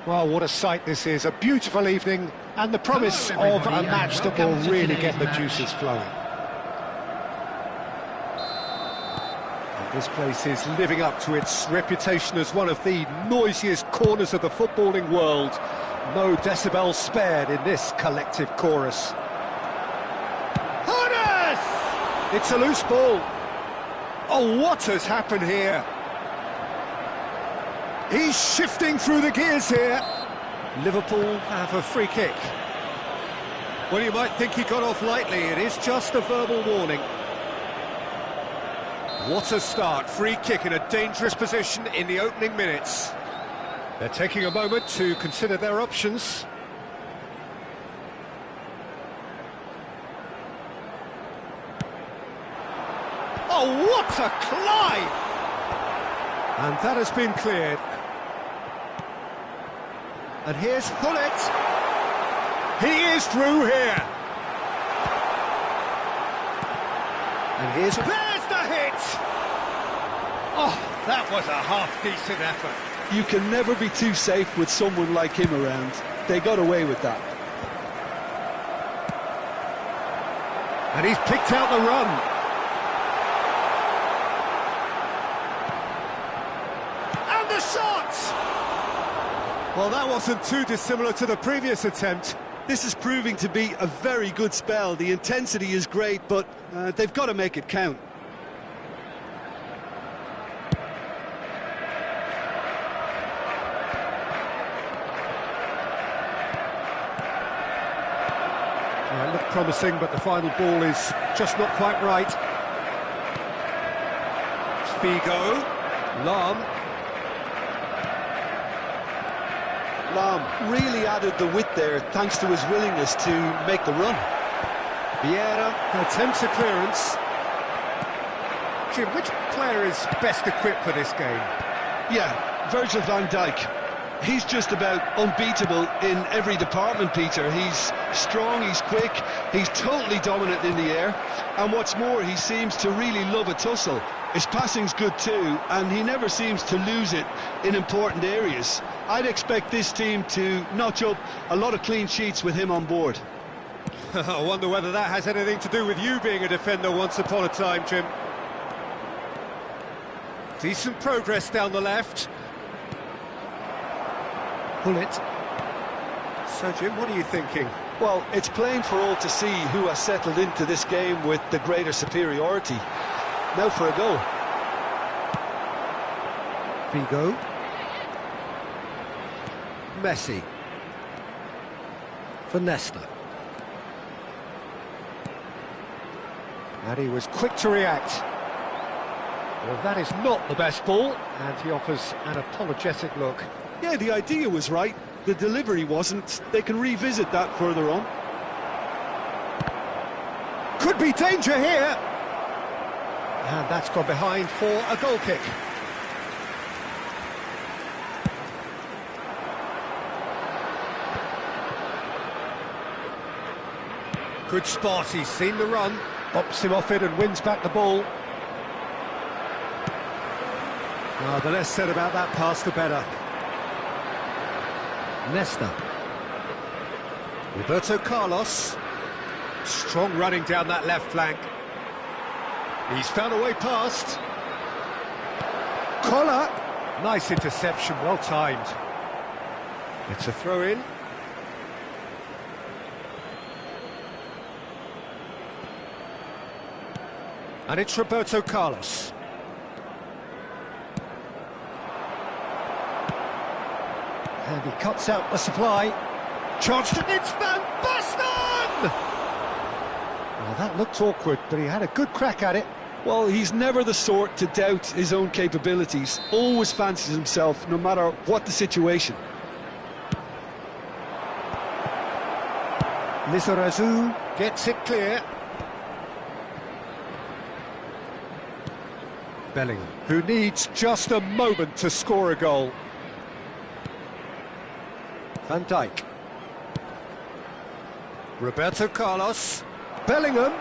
Well, what a sight this is. A beautiful evening and the promise of a match that will really get the juices flowing. And this place is living up to its reputation as one of the noisiest corners of the footballing world. No decibels spared in this collective chorus. Horace! It's a loose ball. Oh, what has happened here? He's shifting through the gears here. Liverpool have a free kick. Well, you might think he got off lightly. It is just a verbal warning. What a start. Free kick in a dangerous position in the opening minutes. They're taking a moment to consider their options. Oh, what a climb! And that has been cleared. And here's Hullet. He is through here. And there's the hit. Oh, that was a half-decent effort. You can never be too safe with someone like him around. They got away with that. And he's picked out the run. And the shot! Well, that wasn't too dissimilar to the previous attempt. This is proving to be a very good spell. The intensity is great, but they've got to make it count. Well, it looked promising, but the final ball is just not quite right. Figo, Lam really added the width there thanks to his willingness to make the run. Vieira attempts a clearance. Jim, which player is best equipped for this game? Yeah, Virgil van Dijk. He's just about unbeatable in every department, Peter. He's strong, he's quick, he's totally dominant in the air. And what's more, he seems to really love a tussle. His passing's good too, and he never seems to lose it in important areas. I'd expect this team to notch up a lot of clean sheets with him on board. I wonder whether that has anything to do with you being a defender once upon a time, Jim. Decent progress down the left. Hullet. So, Jim, what are you thinking? Well, it's plain for all to see who has settled into this game with the greater superiority. Now for a goal. Figo. Messi. For Nesta. And he was quick to react. Well, that is not the best ball, and he offers an apologetic look. Yeah, the idea was right, the delivery wasn't. They can revisit that further on. Could be danger here! And that's gone behind for a goal kick. Good spot, he's seen the run, bops him off it and wins back the ball. Oh, the less said about that pass, the better. Nesta. Roberto Carlos. Strong running down that left flank. He's found a way past. Collar. Nice interception, well timed. It's a throw-in. And it's Roberto Carlos. And he cuts out the supply. Chance to... It's Van Basten! Well, that looked awkward, but he had a good crack at it. Well, he's never the sort to doubt his own capabilities. Always fancies himself, no matter what the situation. Lizarazu gets it clear. Bellingham, who needs just a moment to score a goal. Van Dijk. Roberto Carlos. Bellingham.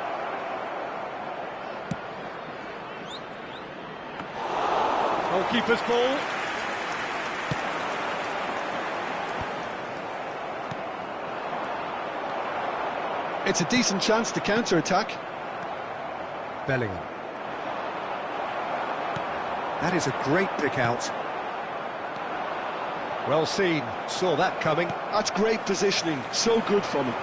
Goalkeeper's ball. It's a decent chance to counter-attack. Bellingham. That is a great pick out. Well seen, saw that coming. That's great positioning, so good from him.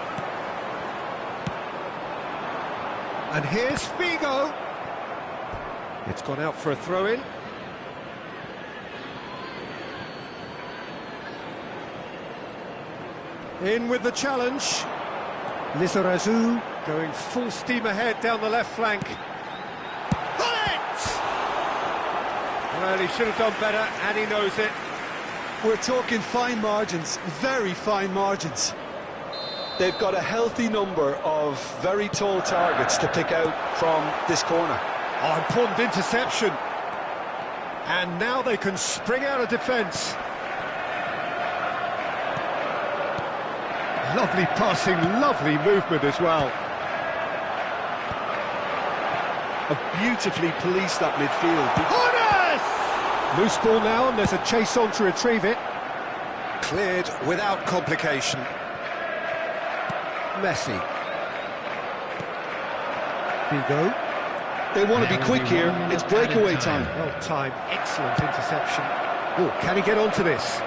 And here's Figo. It's gone out for a throw-in. In with the challenge. Lizarazu going full steam ahead down the left flank. Bullet! Well, he should have done better, and he knows it. We're talking fine margins, very fine margins. They've got a healthy number of very tall targets to pick out from this corner. Oh, important interception. And now they can spring out of defence. Lovely passing, lovely movement as well. Have beautifully policed that midfield. Corners! Loose ball now, and there's a chase on to retrieve it. Cleared without complication. Messi. Figo. They want to be quick here, it's breakaway time. Well timed, excellent interception. Oh, can he get onto this?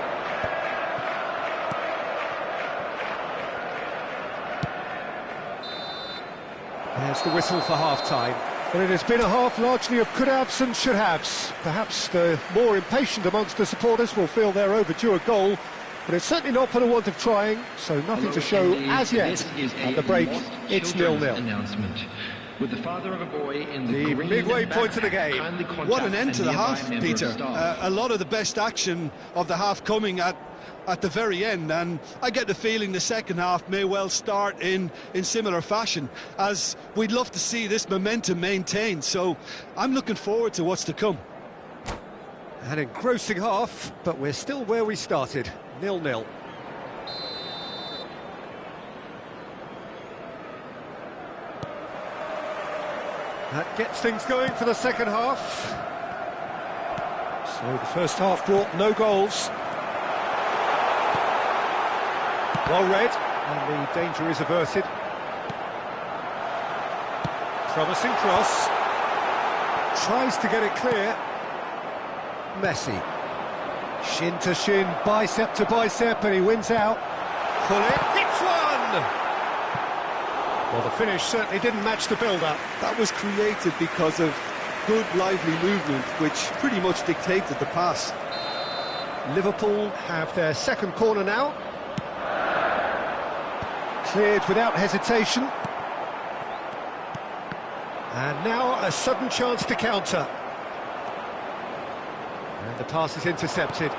There's the whistle for half-time. But it has been a half largely of could-haves and should-haves. Perhaps the more impatient amongst the supporters will feel they're overdue a goal, but it's certainly not for the want of trying, so nothing to show as yet. At the break, it's 0-0. With the father of a boy in the midway point of the game. What an end to the half, Peter. A lot of the best action of the half coming at the very end, and I get the feeling the second half may well start in similar fashion, as we'd love to see this momentum maintained, so I'm looking forward to what's to come. An engrossing half, but we're still where we started, 0-0. That gets things going for the second half. So the first half brought no goals. Well read, and the danger is averted. Promising cross. Tries to get it clear. Messi. Shin to shin, bicep to bicep, and he wins out. Pull it, hits one! Well, the finish certainly didn't match the build-up. That was created because of good, lively movement, which pretty much dictated the pass. Liverpool have their second corner now. Cleared without hesitation. And now a sudden chance to counter. And the pass is intercepted.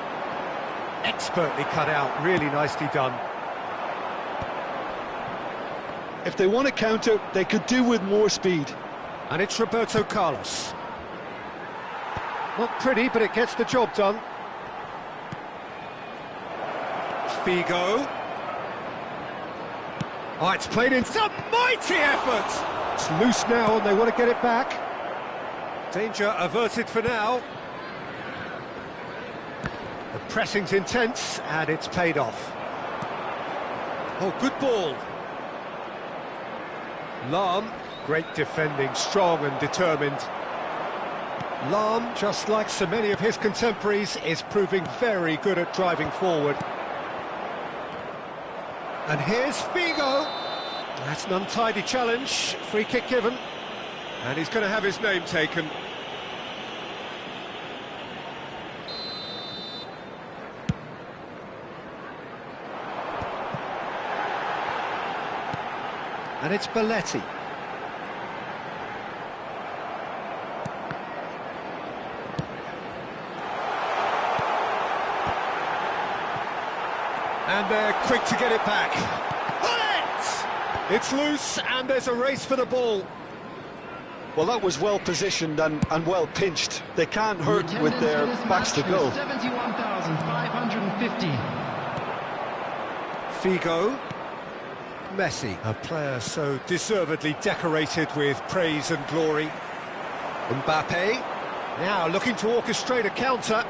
Expertly cut out, really nicely done. If they want to counter, they could do with more speed. And it's Roberto Carlos. Not pretty, but it gets the job done. Figo. Oh, it's played in some mighty effort! It's loose now and they want to get it back. Danger averted for now. The pressing's intense and it's paid off. Oh, good ball. Lam, great defending, strong and determined. Lam, just like so many of his contemporaries, is proving very good at driving forward. And here's Figo. That's an untidy challenge, free kick given. And he's going to have his name taken. And it's Belletti. And they're quick to get it back. Bullet! It's loose and there's a race for the ball. Well, that was well positioned and well pinched. They can't hurt with their backs to goal. 71,550. Figo. Messi, a player so deservedly decorated with praise and glory. Mbappe, now looking to orchestrate a counter.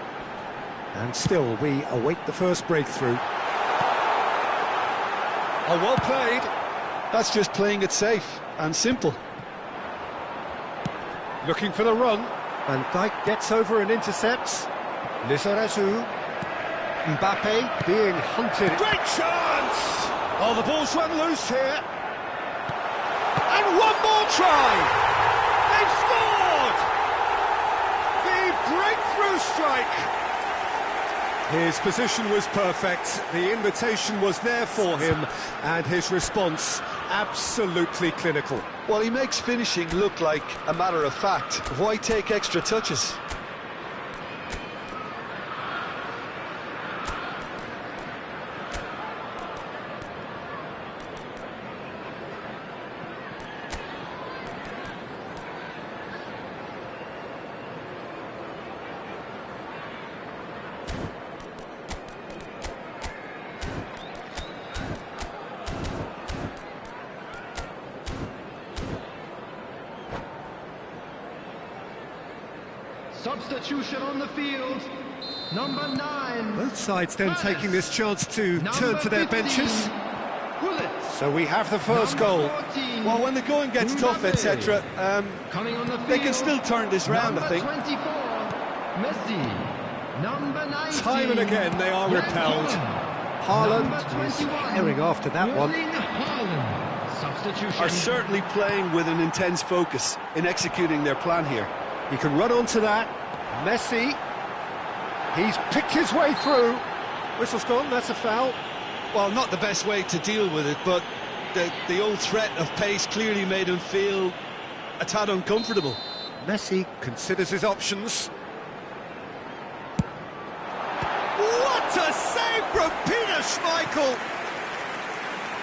And still, we await the first breakthrough. Oh, well played. That's just playing it safe and simple. Looking for the run. Van Dijk gets over and intercepts. Lizarazu. Mbappe being hunted. Great chance! Oh, the ball's run loose here. And one more try! They've scored! The breakthrough strike! His position was perfect, the invitation was there for him, and his response absolutely clinical. Well, he makes finishing look like a matter of fact. Why take extra touches? Substitution on the field, number 9. Both sides then taking this chance to turn to their benches. So we have the first goal. 14, Well, when the going gets tough, etc., coming on the field, they can still turn this round, I think. 24, Messi, number 19. Time and again they are repelled. Haaland is herring after that one. Haaland. Substitution. Are certainly playing with an intense focus in executing their plan here. He can run onto that. Messi. He's picked his way through. Whistle's gone, that's a foul. Well, not the best way to deal with it, but the old threat of pace clearly made him feel a tad uncomfortable. Messi considers his options. What a save from Peter Schmeichel!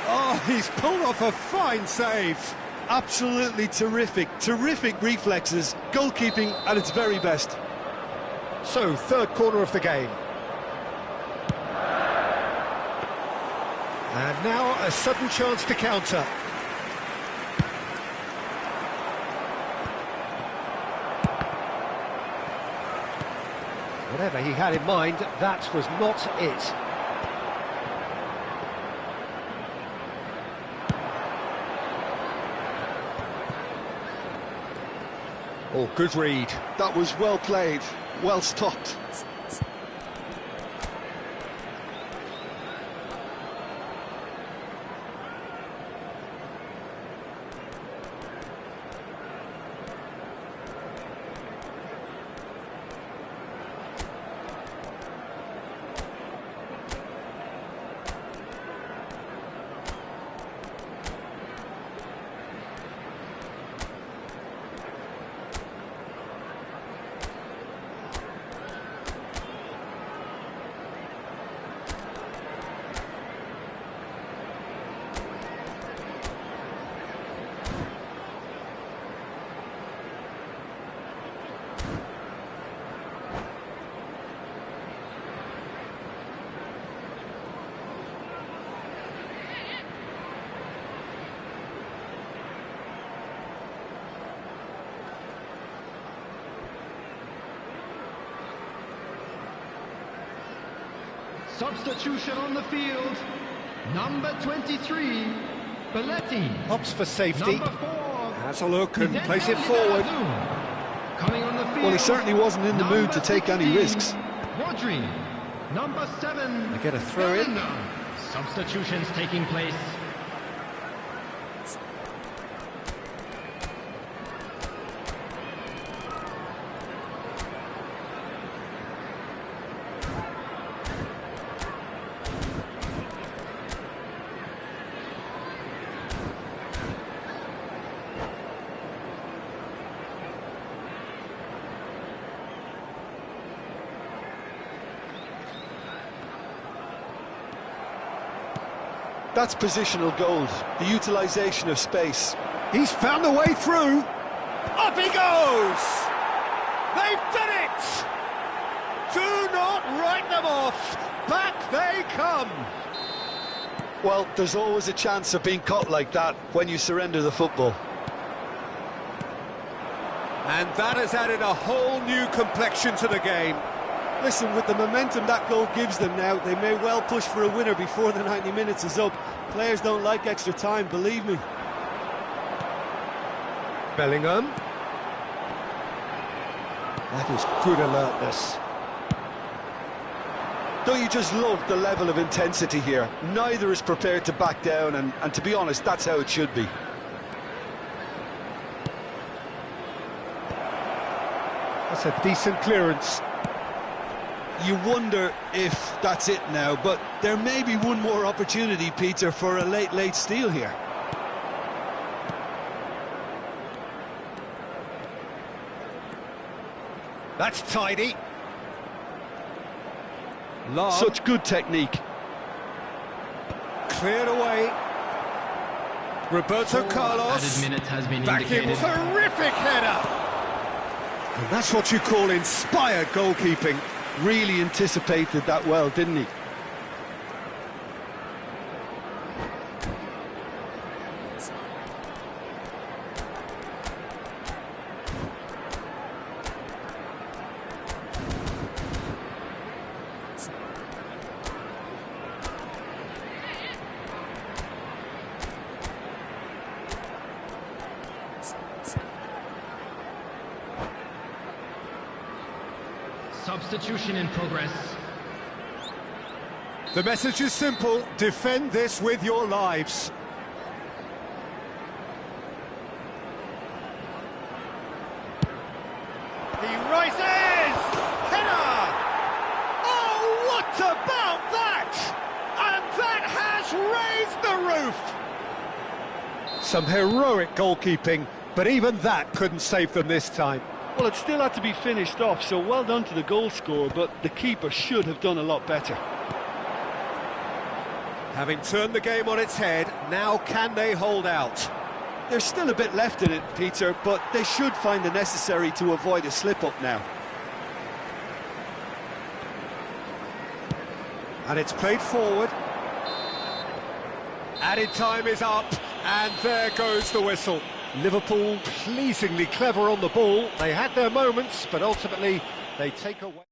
Oh, he's pulled off a fine save. Absolutely terrific reflexes, goalkeeping at its very best. So, third corner of the game. And now a sudden chance to counter. Whatever he had in mind, that was not it. Oh, good read. That was well played, well stopped. Substitution on the field, number 23, Belletti. Opts for safety. Number 4, Has a look and plays it forward. coming on the field. Well, he certainly wasn't in the mood to take any 16, risks. Rodri, number 7. They get a throw in. Substitutions taking place. That's positional gold, the utilisation of space. He's found the way through. Up he goes! They've done it! Do not write them off. Back they come. Well, there's always a chance of being caught like that when you surrender the football. And that has added a whole new complexion to the game. Listen, with the momentum that goal gives them now, they may well push for a winner before the 90 minutes is up. Players don't like extra time, believe me. Bellingham. That is good alertness. Don't you just love the level of intensity here? Neither is prepared to back down, and to be honest, that's how it should be. That's a decent clearance. You wonder if that's it now, but there may be one more opportunity, Peter, for a late steal here. That's tidy. Long. Such good technique. Cleared away. Roberto Carlos. Added minute has been Back in, indicated. terrific header. And that's what you call inspired goalkeeping. Really anticipated that well, didn't he? Substitution in progress. The message is simple: defend this with your lives. He rises! Header! Oh, what about that? And that has raised the roof! Some heroic goalkeeping, but even that couldn't save them this time. Well, it still had to be finished off, so well done to the goal scorer, but the keeper should have done a lot better. Having turned the game on its head, now can they hold out? There's still a bit left in it, Peter, but they should find the necessary to avoid a slip-up now. And it's played forward. Added time is up, and there goes the whistle. Liverpool pleasingly clever on the ball. They had their moments, but ultimately they take away.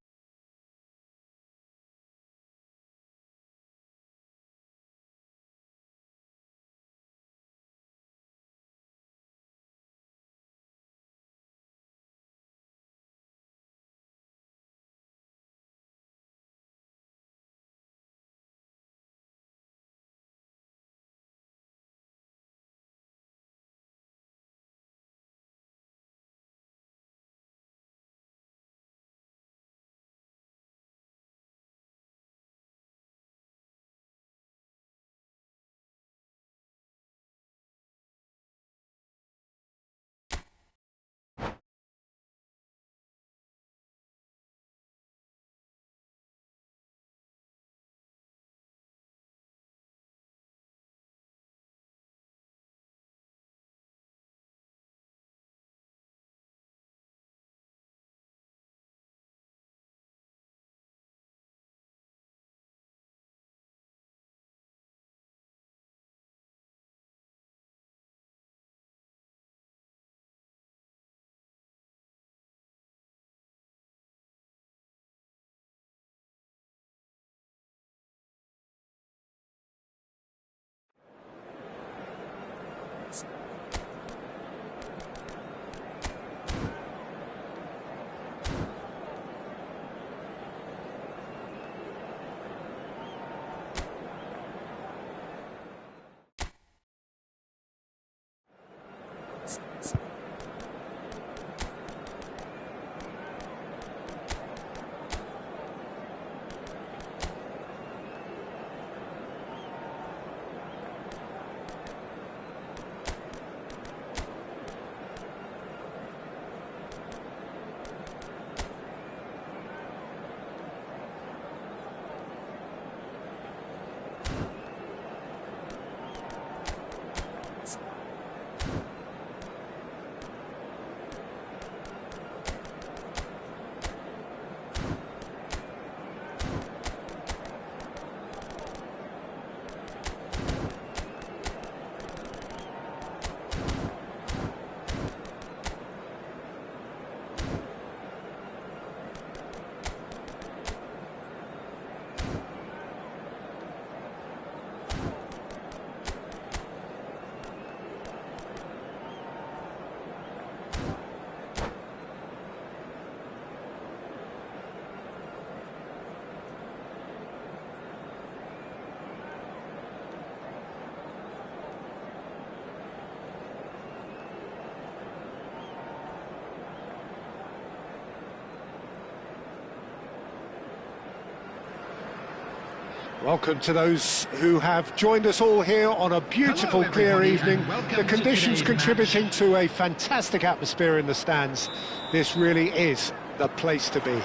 Welcome to those who have joined us all here on a beautiful, Hello, clear everybody, evening. and welcome The to conditions today's contributing match. to a fantastic atmosphere in the stands. This really is the place to be.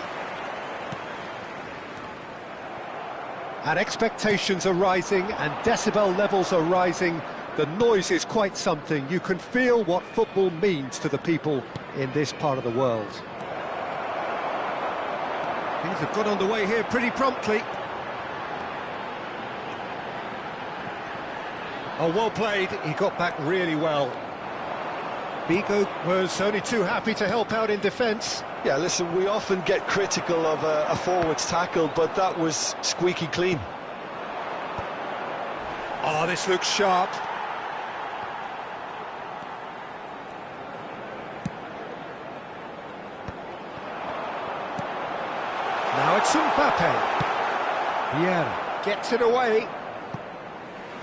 And expectations are rising and decibel levels are rising. The noise is quite something. You can feel what football means to the people in this part of the world. Things have got underway here pretty promptly. Oh, well played. He got back really well. Bigo was only too happy to help out in defence. Yeah, listen, we often get critical of a forward's tackle, but that was squeaky clean. Oh, this looks sharp. Now it's Mbappe. Vieira gets it away.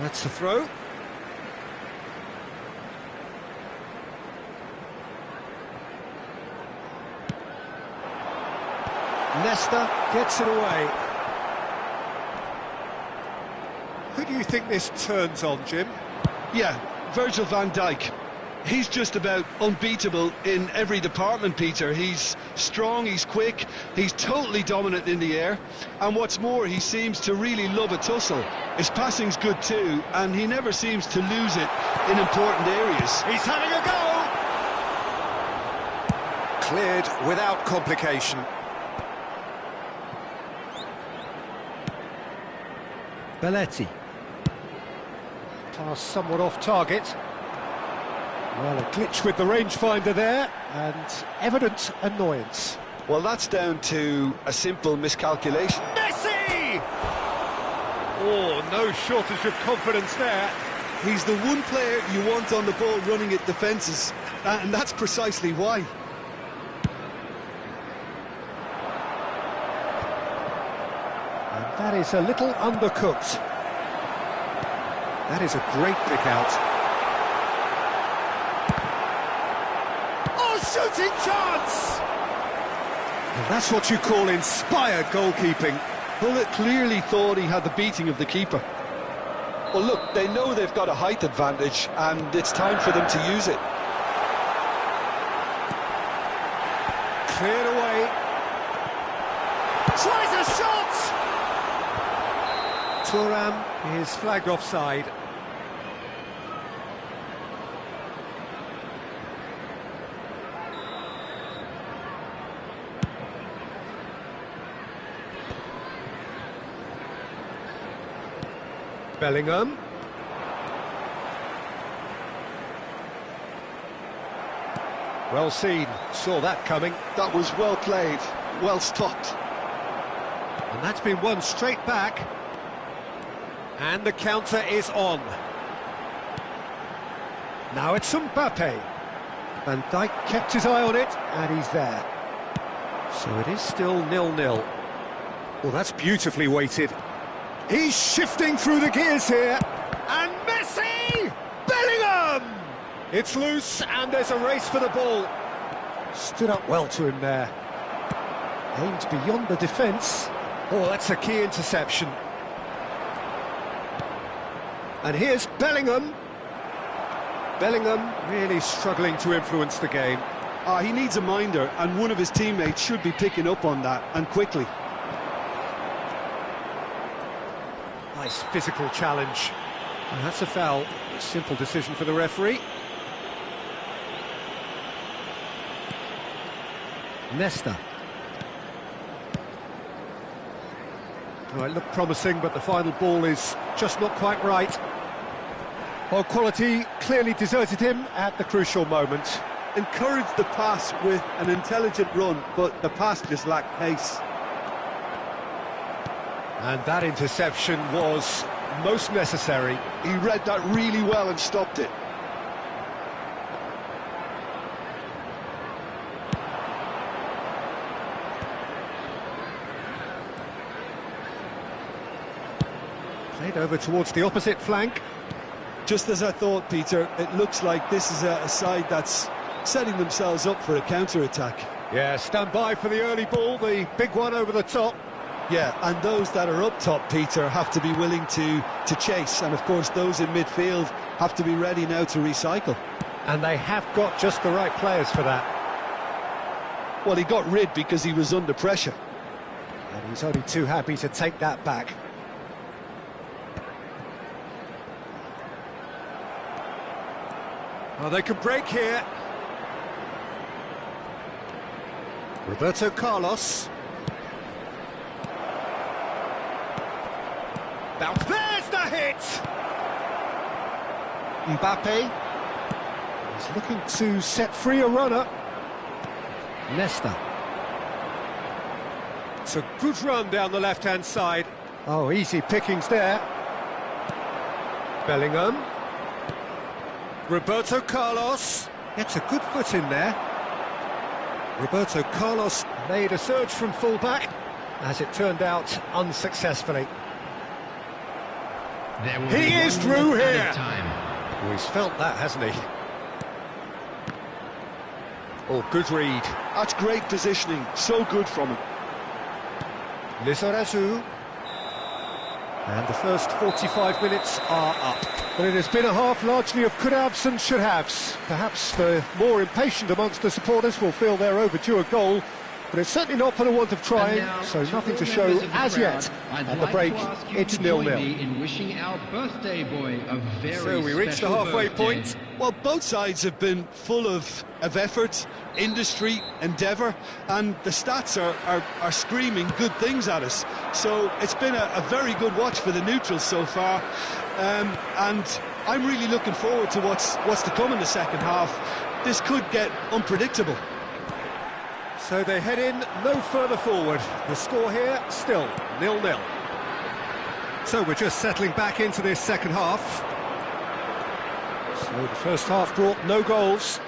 That's the throw. Nesta gets it away. Who do you think this turns on, Jim? Yeah, Virgil van Dijk. He's just about unbeatable in every department, Peter. He's strong, he's quick, he's totally dominant in the air, and what's more, he seems to really love a tussle. His passing's good too, and he never seems to lose it in important areas. He's having a go! Cleared without complication. Belletti. Pass somewhat off target. Well, a glitch with the rangefinder there, and evident annoyance. Well, that's down to a simple miscalculation. Messi! Oh, no shortage of confidence there. He's the one player you want on the ball running at defences, and that's precisely why. And that is a little undercooked. That is a great pick out. Shooting chance! And that's what you call inspired goalkeeping. Bullet clearly thought he had the beating of the keeper. Well, look, they know they've got a height advantage, and it's time for them to use it. Cleared away. Tries a shot! Thuram is flagged offside. Bellingham. Well seen, saw that coming. That was well played, well stopped. And that's been won straight back. And the counter is on. Now it's Mbappe. Van Dijk kept his eye on it, and he's there. So it is still 0-0. Well, that's beautifully weighted. He's shifting through the gears here, and Messi! Bellingham! It's loose, and there's a race for the ball. Stood up well to him there. Aimed beyond the defence. Oh, that's a key interception. And here's Bellingham. Bellingham really struggling to influence the game. He needs a minder, and one of his teammates should be picking up on that, and quickly. Nice physical challenge. And that's a foul. A simple decision for the referee. Nesta. Oh, it looked promising, but the final ball is just not quite right. Well, quality clearly deserted him at the crucial moment. Encouraged the pass with an intelligent run, but the pass just lacked pace. And that interception was most necessary. He read that really well and stopped it. Played over towards the opposite flank. Just as I thought, Peter, it looks like this is a side that's setting themselves up for a counter-attack. Yeah, stand by for the early ball, the big one over the top. Yeah, and those that are up top, Peter, have to be willing to chase. And, of course, those in midfield have to be ready now to recycle. And they have got just the right players for that. Well, he got rid because he was under pressure. And he's only too happy to take that back. Well, they could break here. Roberto Carlos. Bounce. There's the hit! Mbappe. He's looking to set free a runner. Nesta. It's a good run down the left-hand side. Oh, easy pickings there. Bellingham. Roberto Carlos. Gets a good foot in there. Roberto Carlos made a surge from full-back. As it turned out, unsuccessfully. He is through here! Oh, he's felt that, hasn't he? Oh, good read. That's great positioning, so good from him. Lizarazu. And the first 45 minutes are up. But it has been a half largely of could-haves and should-haves. Perhaps the more impatient amongst the supporters will feel they're overdue a goal, but it's certainly not for the want of trying, so nothing to show as yet. At the break, it's 0-0. In wishing our birthday boy a very So we reached the halfway point. Well, both sides have been full of effort, industry, endeavour, and the stats are screaming good things at us. So it's been a very good watch for the neutrals so far, and I'm really looking forward to what's to come in the second half. This could get unpredictable. So they head in no further forward. The score here, still 0-0. So we're just settling back into this second half. So the first half brought no goals.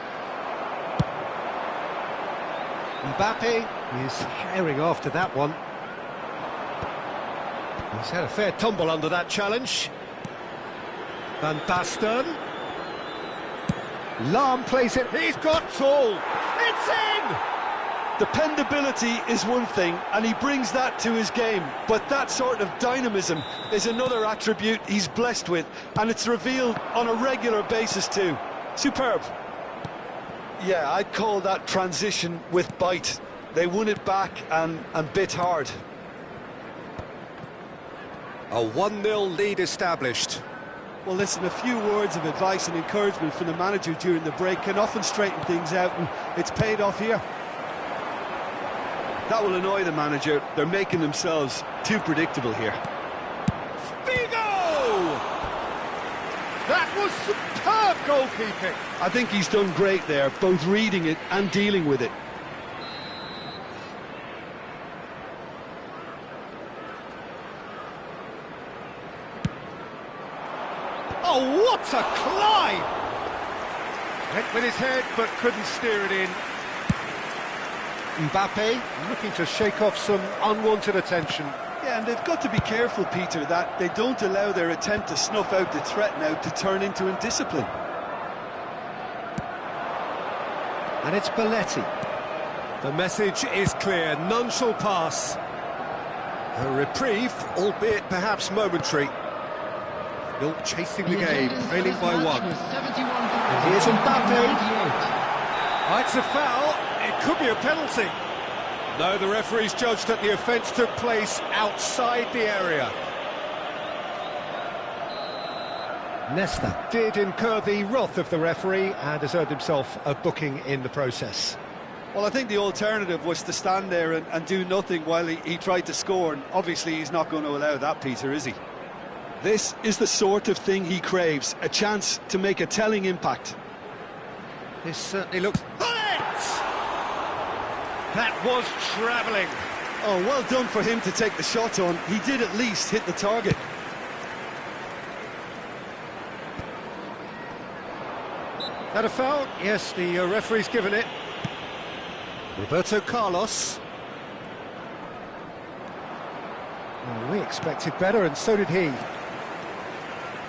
Mbappe is herring after that one. He's had a fair tumble under that challenge. Van Basten. Lam plays it. He's got tall. It's in! Dependability is one thing, and he brings that to his game, but that sort of dynamism is another attribute he's blessed with, and it's revealed on a regular basis too. Superb. Yeah, I'd call that transition with bite. They won it back and bit hard. A 1-0 lead established. Well, listen, a few words of advice and encouragement from the manager during the break can often straighten things out, and it's paid off here. That will annoy the manager. They're making themselves too predictable here. Figo! That was superb goalkeeping. I think he's done great there, both reading it and dealing with it. Oh, what a climb! Went with his head, but couldn't steer it in. Mbappe looking to shake off some unwanted attention. Yeah, and they've got to be careful, Peter, that they don't allow their attempt to snuff out the threat now to turn into indiscipline. And it's Belletti. The message is clear, none shall pass. A reprieve, albeit perhaps momentary. Still chasing the game, trailing by one. And here's Mbappe. Oh, it's a foul. It could be a penalty. No, the referee's judged that the offence took place outside the area. Nesta did incur the wrath of the referee and has earned himself a booking in the process. Well, I think the alternative was to stand there and do nothing while he tried to score, and obviously he's not going to allow that, Peter, is he? This is the sort of thing he craves, a chance to make a telling impact. This certainly looks... That was travelling. Oh, well done for him to take the shot on. He did at least hit the target. That a foul? Yes, the referee's given it. Roberto Carlos. Well, we expected better, and so did he.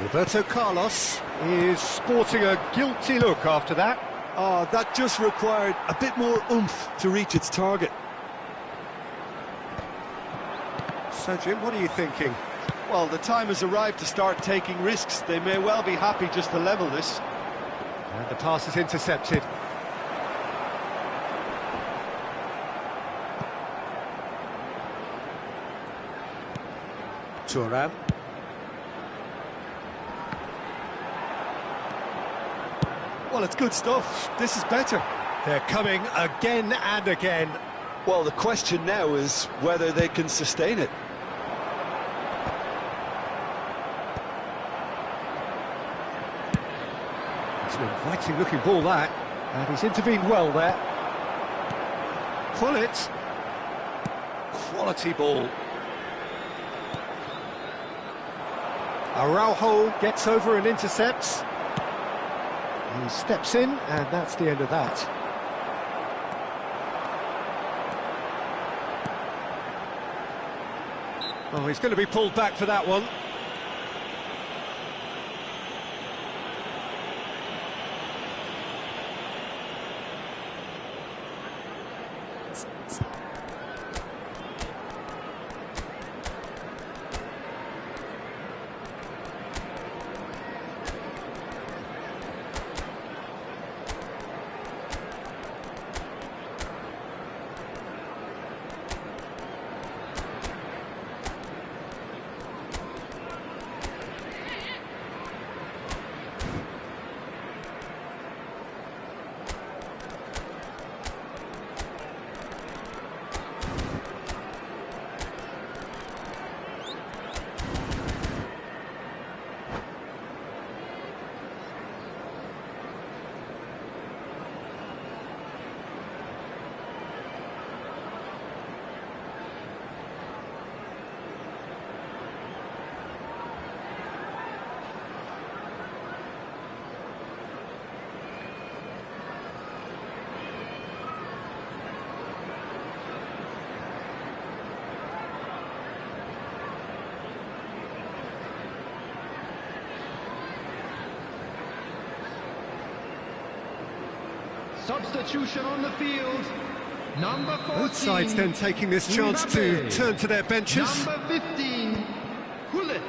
Roberto Carlos is sporting a guilty look after that. Oh, that just required a bit more oomph to reach its target. So, Jim, what are you thinking? Well, the time has arrived to start taking risks. They may well be happy just to level this. And the pass is intercepted. Thuram. Well, it's good stuff. This is better. They're coming again and again. Well, the question now is whether they can sustain it. It's an inviting looking ball, that. And he's intervened well there. Pull it. Quality ball. Araujo gets over and intercepts. He steps in, and that's the end of that. Oh, he's going to be pulled back for that one. Substitution on the field. Number 14. Both sides then taking this chance to turn to their benches. Number 15. Hullet.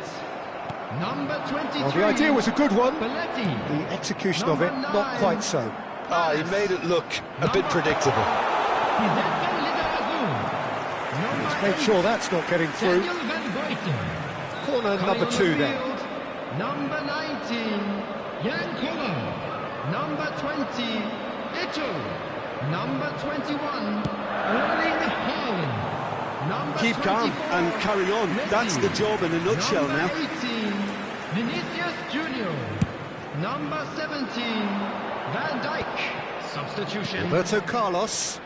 Number 23. Well, the idea was a good one. Belletti. The execution of it, not quite so. He made it look a bit predictable. Let's make sure that's not getting through. Corner number 2 then. Number 19. Yankola. Number 20. Eto. Number 21. Erling Haaland. Number Keep calm 24, and carry on. Messi. That's the job in a nutshell Number now. 18. Vinicius Junior. Number 17. Van Dijk. Substitution. Roberto Carlos.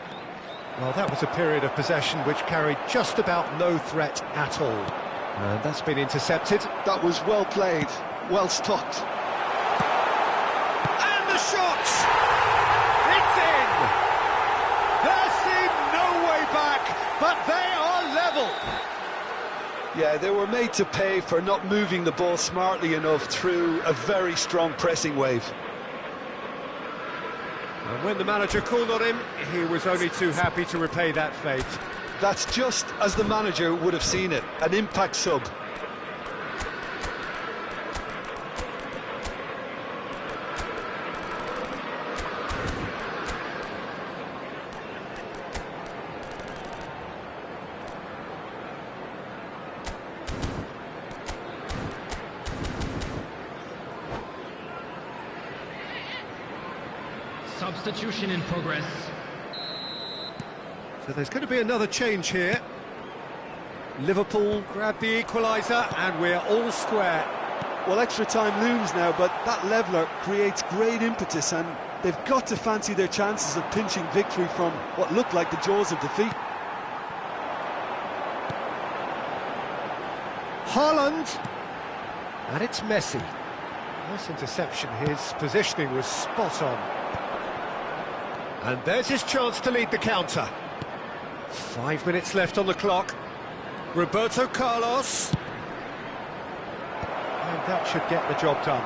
Well, that was a period of possession which carried just about no threat at all. And that's been intercepted. That was well played, well stopped. And the shot! It's in! There seemed no way back, but they are level. Yeah, they were made to pay for not moving the ball smartly enough through a very strong pressing wave. And when the manager called on him, he was only too happy to repay that fate. That's just as the manager would have seen it, an impact sub. Substitution in progress. So there's going to be another change here. Liverpool grab the equaliser and we're all square. Well, extra time looms now, but that leveller creates great impetus, and they've got to fancy their chances of pinching victory from what looked like the jaws of defeat. Haaland. And it's Messi. Nice interception. His positioning was spot on. And there's his chance to lead the counter. 5 minutes left on the clock. Roberto Carlos. And that should get the job done.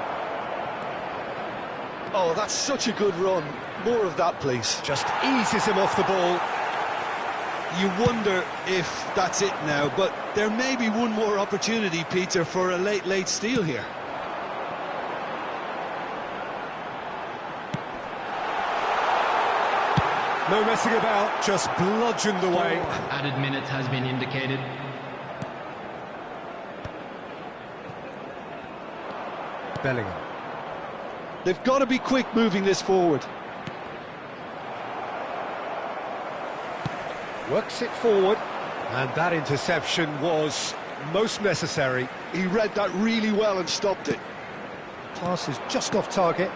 Oh, that's such a good run. More of that, please. Just eases him off the ball. you wonder if that's it now, but there may be one more opportunity, Peter, for a late steal here. No messing about, just bludgeoned away. Added minutes has been indicated. Bellingham. They've got to be quick moving this forward. Works it forward, and that interception was most necessary. He read that really well and stopped it. Pass is just off target.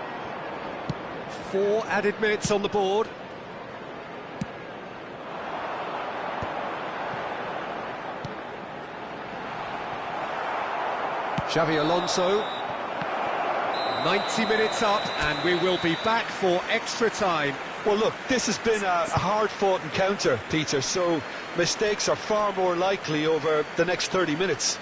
4 added minutes on the board. Xavi Alonso. 90 minutes up, and we will be back for extra time. Well, look, this has been a hard-fought encounter, Peter, so mistakes are far more likely over the next 30 minutes.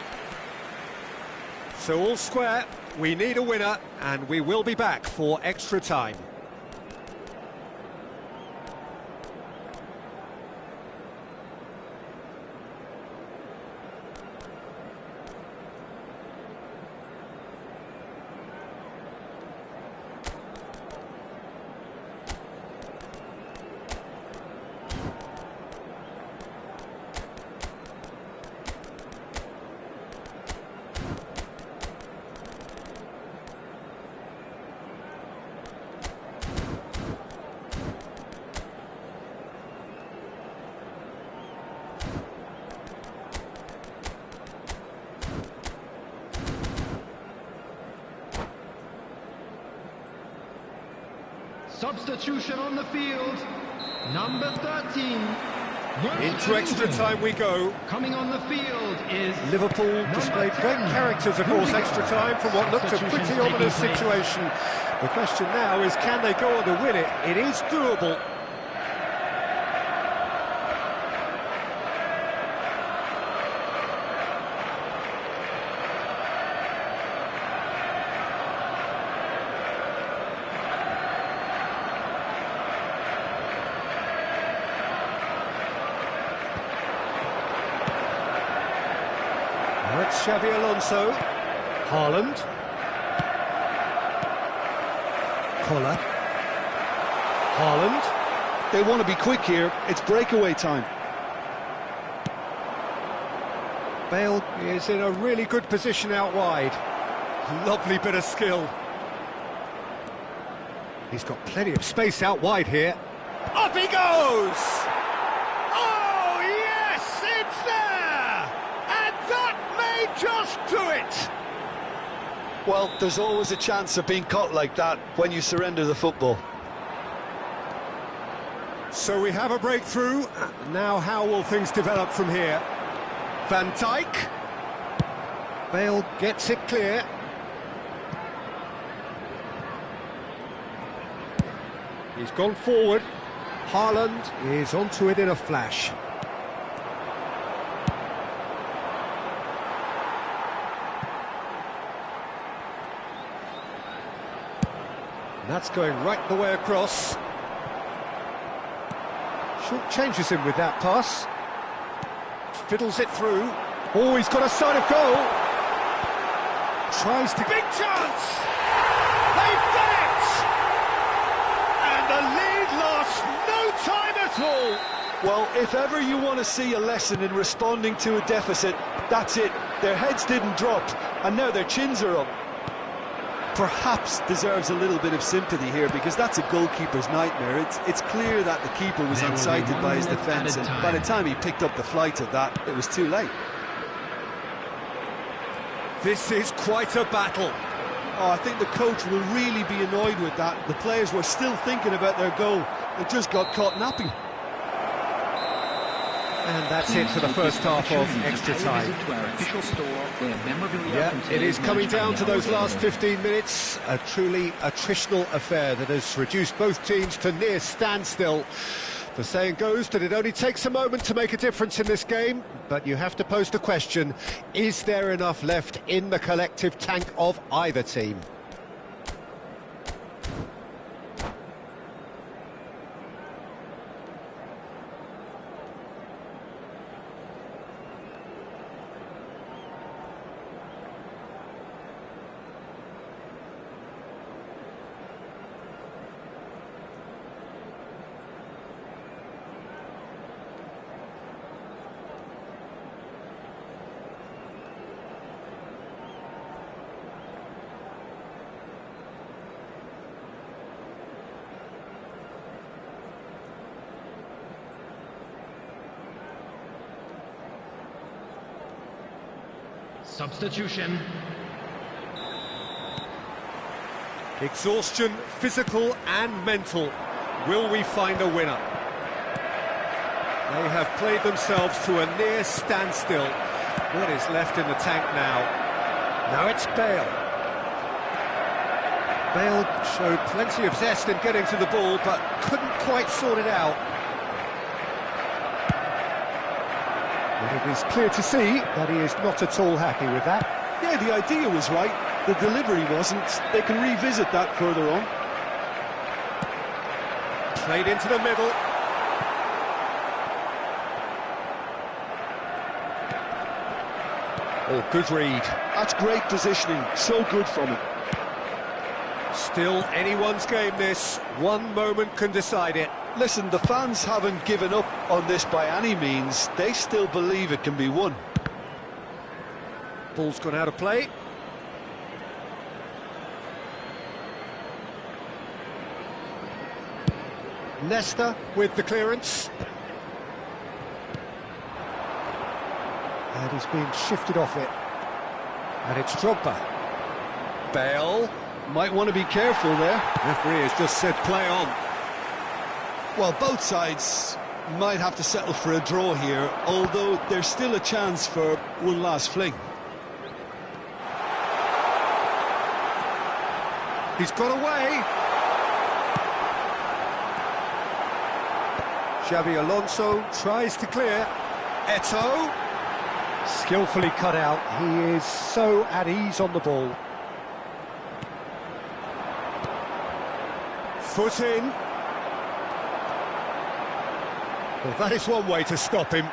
So all square, we need a winner, and we will be back for extra time. Substitution on the field. Number 13. Into extra time we go. Coming on the field is Liverpool displayed great character to force extra time from what looked a pretty ominous situation. The question now is, can they go on to win it? It is doable. That's Xabi Alonso. Haaland. Koller. Haaland. They want to be quick here. It's breakaway time. Bale is in a really good position out wide. Lovely bit of skill. He's got plenty of space out wide here. Up he goes! Oh, yes, it's there! And that may just do it! Well, there's always a chance of being caught like that when you surrender the football. So we have a breakthrough. Now how will things develop from here? Van Dijk. Bale gets it clear. He's gone forward. Haaland is onto it in a flash. And that's going right the way across. Short changes him with that pass. Fiddles it through. Oh, he's got a sight of goal. Tries to... Big chance! They've done it! And the lead lost no time at all. Well, if ever you want to see a lesson in responding to a deficit, that's it. Their heads didn't drop, and now their chins are up. Perhaps deserves a little bit of sympathy here, because that's a goalkeeper's nightmare. It's clear that the keeper was unsighted by his defence, and by the time he picked up the flight of that, it was too late. This is quite a battle. Oh, I think the coach will really be annoyed with that. The players were still thinking about their goal. They just got caught napping. And that's it for the first half of extra time. Yeah, it is coming down to those last 15 minutes. A truly attritional affair that has reduced both teams to near standstill. The saying goes that it only takes a moment to make a difference in this game, but you have to pose the question, is there enough left in the collective tank of either team? Substitution. Exhaustion, physical and mental. Will we find a winner? They have played themselves to a near standstill. What is left in the tank now? Now it's Bale. Bale showed plenty of zest in getting to the ball, but couldn't quite sort it out. And it is clear to see that he is not at all happy with that. Yeah, the idea was right, the delivery wasn't. They can revisit that further on. Played into the middle. Oh, good read. That's great positioning, so good from him. Still anyone's game this. One moment can decide it. Listen, the fans haven't given up on this by any means. They still believe it can be won. Ball's gone out of play. Nesta with the clearance. And he's being shifted off it. And it's Drogba. Bale. Might want to be careful there. Referee has just said play on. Well, both sides might have to settle for a draw here, although there's still a chance for one last fling. He's got away. Xabi Alonso tries to clear. Eto'o. Skillfully cut out. He is so at ease on the ball. Foot in. Well, that is one way to stop him.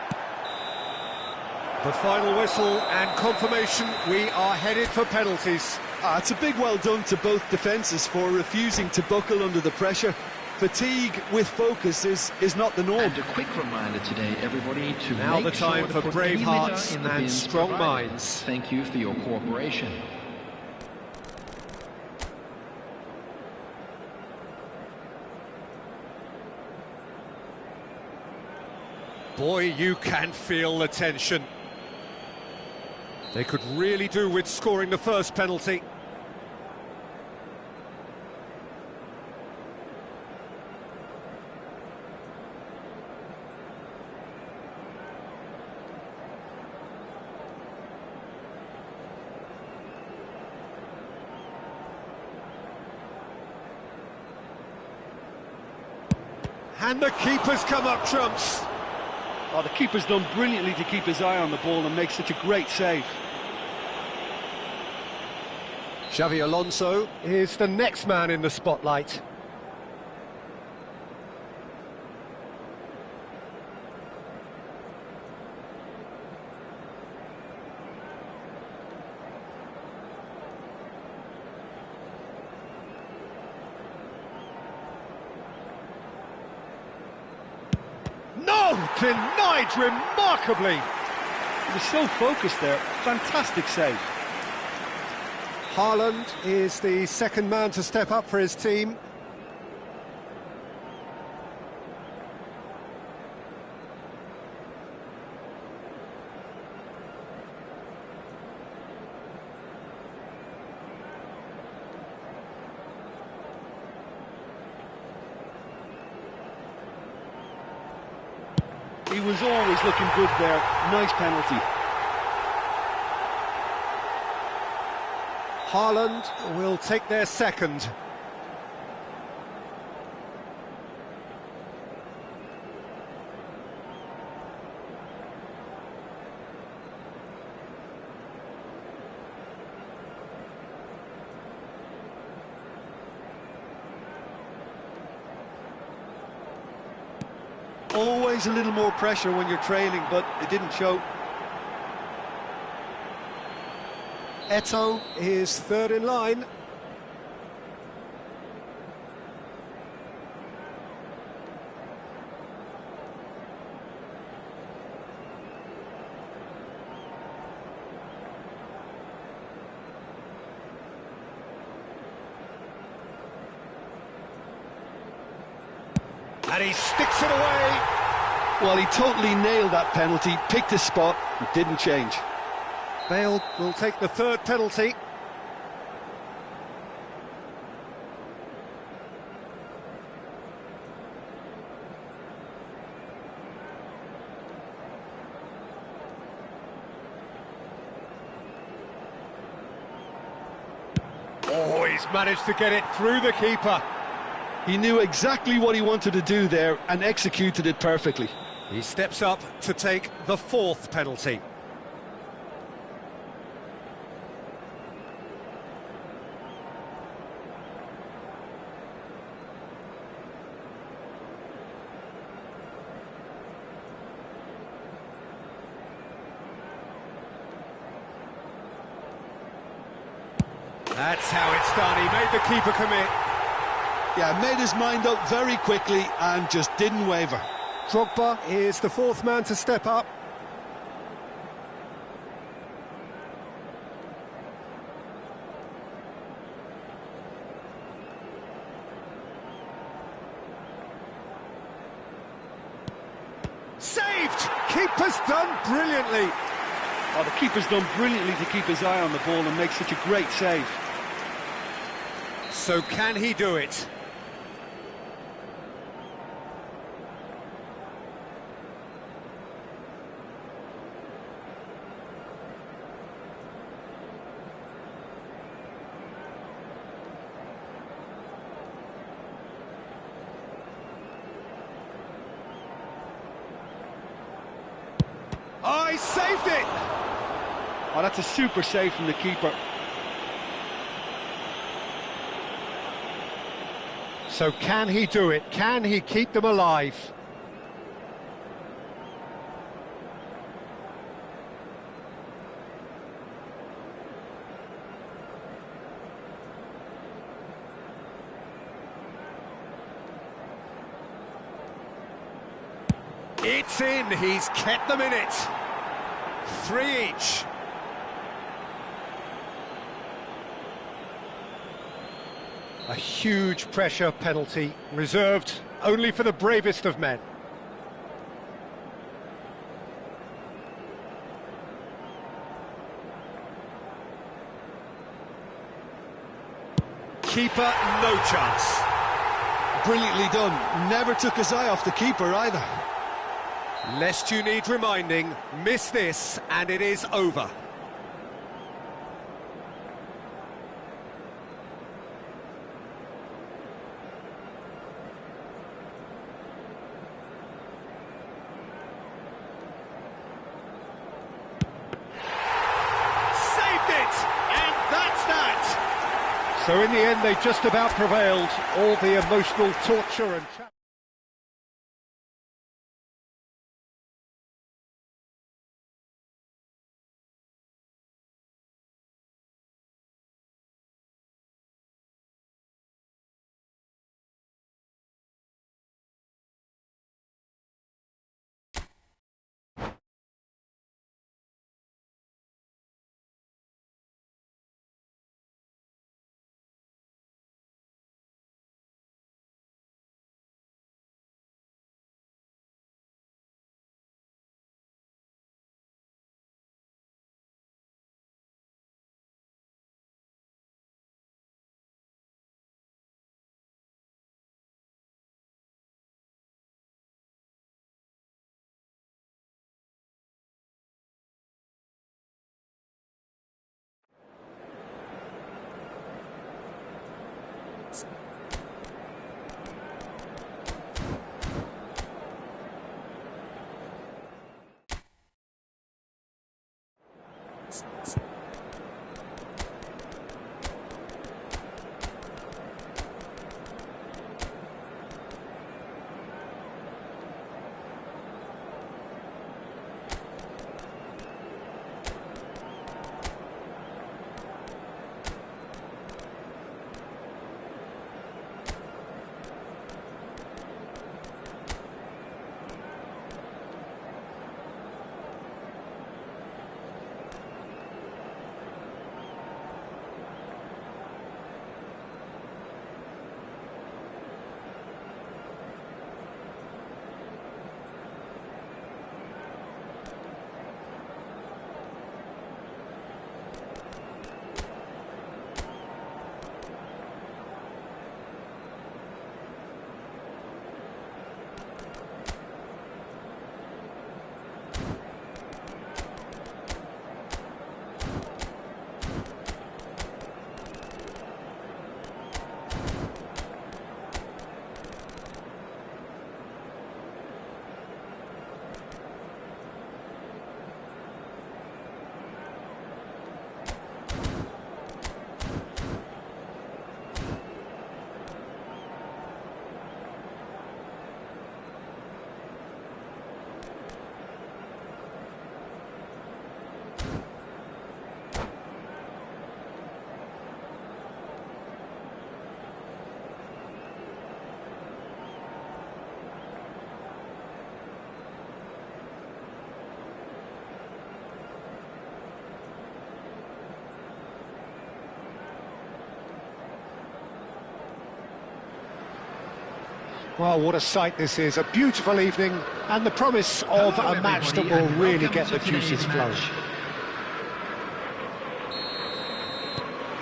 The final whistle and confirmation, we are headed for penalties. It's a big well done to both defences for refusing to buckle under the pressure. Fatigue with focus is not the norm. And a quick reminder today, everybody, to now make the time sure for to put brave any hearts litter in the and bins strong provided. minds. Thank you for your cooperation. Boy, you can feel the tension. They could really do with scoring the first penalty. And the keeper's come up trumps. Oh, the keeper's done brilliantly to keep his eye on the ball and make such a great save. Xabi Alonso is the next man in the spotlight. No! Denied remarkably! He was so focused there. Fantastic save. Haaland is the second man to step up for his team. He was always looking good there. Nice penalty. Haaland will take their second. Always a little more pressure when you're trailing, but it didn't show. Eto'o is third in line. And he sticks it away. Well, he totally nailed that penalty, picked his spot, and didn't change. Bale will take the third penalty. Oh, he's managed to get it through the keeper. He knew exactly what he wanted to do there and executed it perfectly. He steps up to take the fourth penalty. That's how it's done. He made the keeper commit. Yeah, made his mind up very quickly and just didn't waver. Drogba is the fourth man to step up. Saved! Keeper's done brilliantly. Oh, the keeper's done brilliantly to keep his eye on the ball and make such a great save. So can he do it? Oh, he saved it! Oh, that's a super save from the keeper. So can he do it? Can he keep them alive? It's in, he's kept them in it. 3 each. A huge pressure penalty, reserved only for the bravest of men. Keeper, no chance. Brilliantly done. Never took his eye off the keeper either. Lest you need reminding, miss this and it is over. So in the end, they just about prevailed. All the emotional torture and... Well, what a sight this is. A beautiful evening and the promise of Hello, a match that everybody, will and really welcome get to the juices today's flowing. match.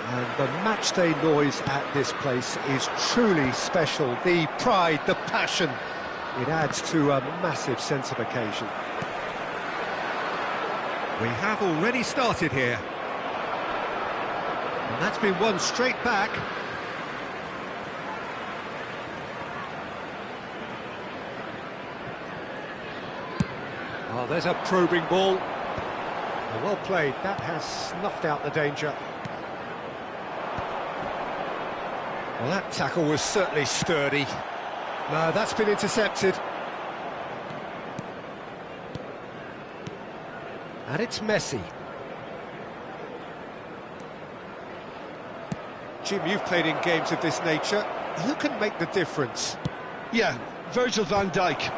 And the match day noise at this place is truly special. The pride, the passion, it adds to a massive sense of occasion. We have already started here. And that's been won straight back. Oh, there's a probing ball. Well played, that has snuffed out the danger. Well, that tackle was certainly sturdy. No, that's been intercepted. And it's Messi. Jim, you've played in games of this nature. Who can make the difference? Yeah, Virgil van Dijk.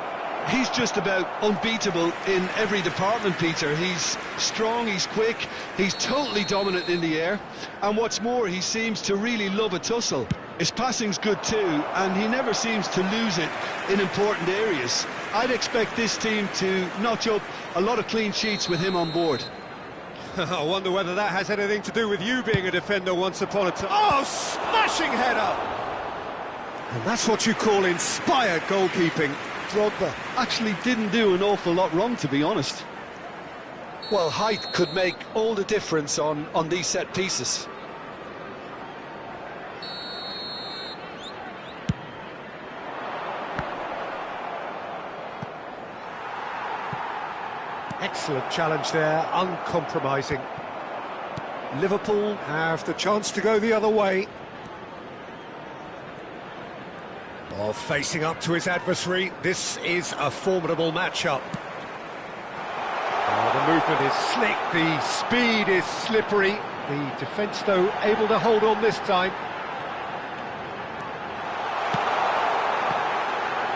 He's just about unbeatable in every department, Peter. He's strong, he's quick, he's totally dominant in the air, and what's more, he seems to really love a tussle. His passing's good too, and he never seems to lose it in important areas. I'd expect this team to notch up a lot of clean sheets with him on board. I wonder whether that has anything to do with you being a defender once upon a time. Oh, smashing header! And that's what you call inspired goalkeeping. Drogba actually didn't do an awful lot wrong, to be honest. Well, height could make all the difference on these set pieces. Excellent challenge there, uncompromising. Liverpool have the chance to go the other way. Oh, facing up to his adversary, this is a formidable matchup. Oh, the movement is slick, the speed is slippery. The defence, though, able to hold on this time.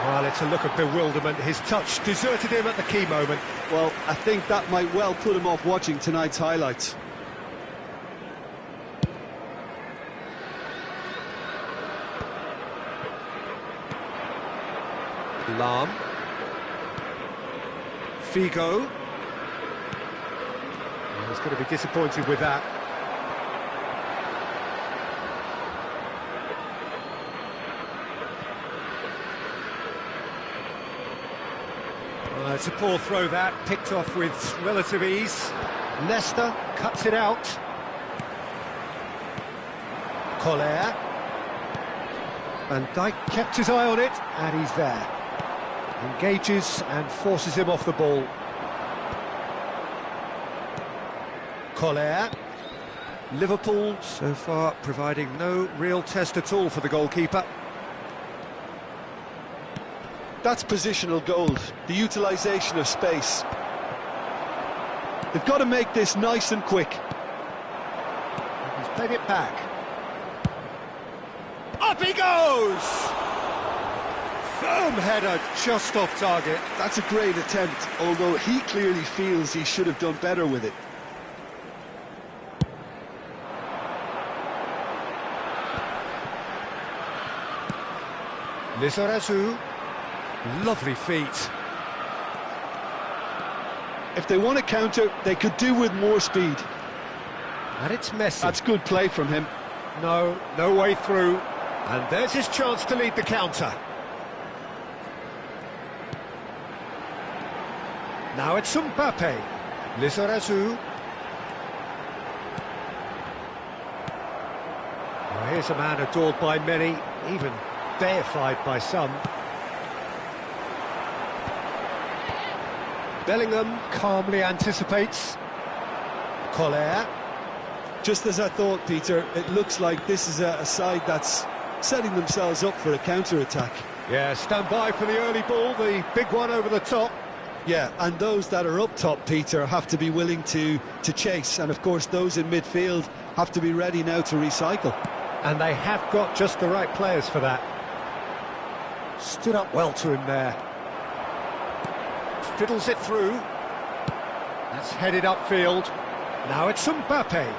Well, it's a look of bewilderment. His touch deserted him at the key moment. Well, I think that might well put him off watching tonight's highlights. Lam. Figo. He's going to be disappointed with that. It's a poor throw that, picked off with relative ease. Leicester cuts it out. Collier. Van Dijk kept his eye on it, and he's there. Engages and forces him off the ball. Collier. Liverpool so far providing no real test at all for the goalkeeper. That's positional gold, the utilisation of space. They've got to make this nice and quick. He's played it back. Up he goes! Firm header, just off target. That's a great attempt, although he clearly feels he should have done better with it. Lizarazu. Lovely feet. If they want to counter, they could do with more speed. And it's Messi. That's good play from him. No way through. And there's his chance to lead the counter. Now it's Mbappe. Lizarazu. Well, here's a man adored by many, even deified by some. Bellingham calmly anticipates. Collier. Just as I thought, Peter, it looks like this is a side that's setting themselves up for a counter-attack. Yeah, stand by for the early ball, the big one over the top. Yeah, and those that are up top, Peter, have to be willing to chase. And, of course, those in midfield have to be ready now to recycle. And they have got just the right players for that. Stood up well to him there. Fiddles it through. That's headed upfield. Now it's Mbappe.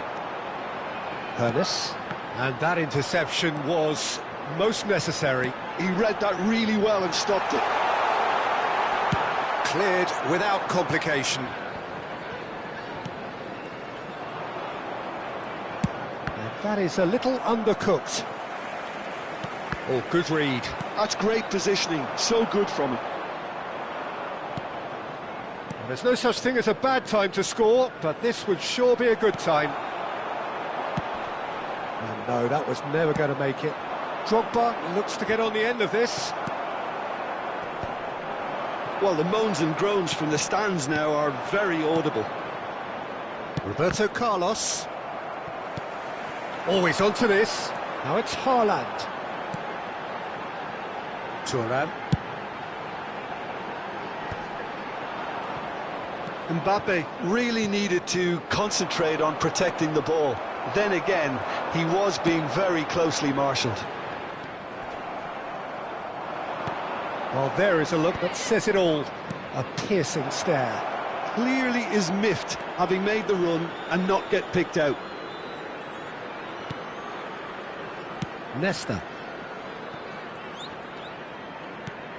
Ernest. And that interception was most necessary. He read that really well and stopped it. Cleared without complication. And that is a little undercooked. Oh, good read. That's great positioning, so good from him. There's no such thing as a bad time to score, but this would sure be a good time. And no, that was never going to make it. Drogba looks to get on the end of this. Well, the moans and groans from the stands now are very audible. Roberto Carlos. Always onto this. Now it's Haaland. Thuram. Mbappe really needed to concentrate on protecting the ball. Then again, he was being very closely marshalled. Well, there is a look that says it all. A piercing stare. Clearly is miffed, having made the run and not get picked out. Nesta.